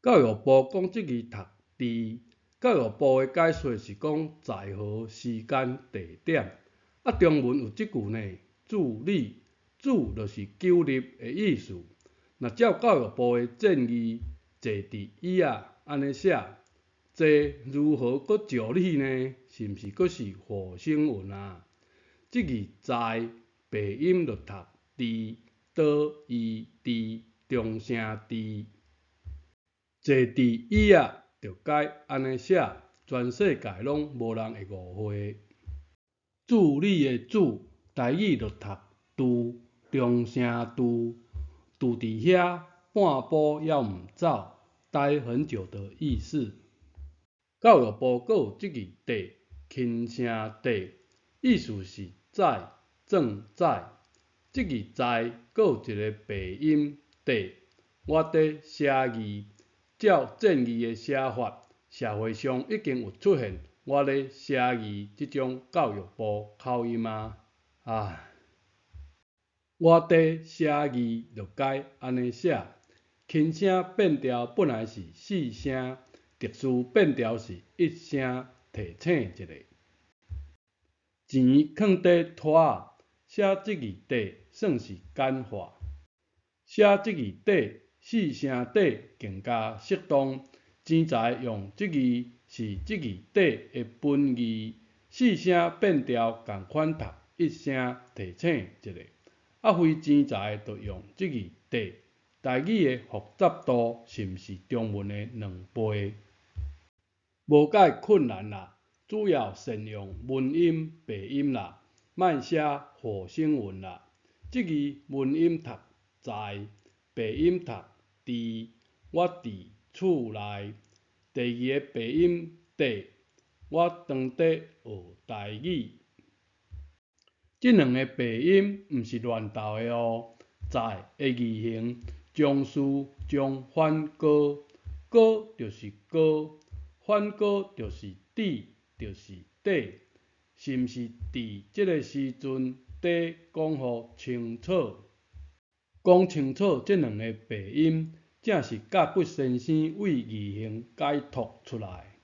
教育部讲即字读字，教育部的解说是讲在何时间地点。中文有即句呢，注立，注就是九立的意思。那照教育部的建议，坐伫椅仔安尼写，坐如何搁照例呢？是毋是搁是和声韵啊？即字在鼻音就读伫，倒伊伫，中声伫。坐伫椅仔就该安尼写，全世界拢无人会误会。注理的注，台语就读拄，中声拄，拄伫遐，半步要毋走，待很久的意思。教育部阁有即字地，轻声地，意思是在，正在。即字在，阁有一个鼻音地，我伫写字。照正义的写法，社会上已经有出现我咧写字这种教育部口音啊！我伫写字就该安尼写，轻声变调本来是四声，特殊变调是一声提醒一下。钱放伫拖仔，写即字底算是简化，写即字底。四声底更加适当，钱财用即字是即字底的本字，四声变调共款读，一声提醒一下。非钱财就用即字底，台语的复杂度是毋是中文的2倍？无介困难啦，主要善用文音、鼻音啦，莫写和声韵啦。即字文音读在，鼻音读伫，我伫厝内。第二个鼻音底，我当底学台语。即2个鼻音毋是乱斗的哦。在的字形，将事将反过，过就是过，反过就是底，就是底。是毋是伫即个时阵底讲互清楚？讲清楚即2个鼻音，正是甲骨先生为字形解读出来。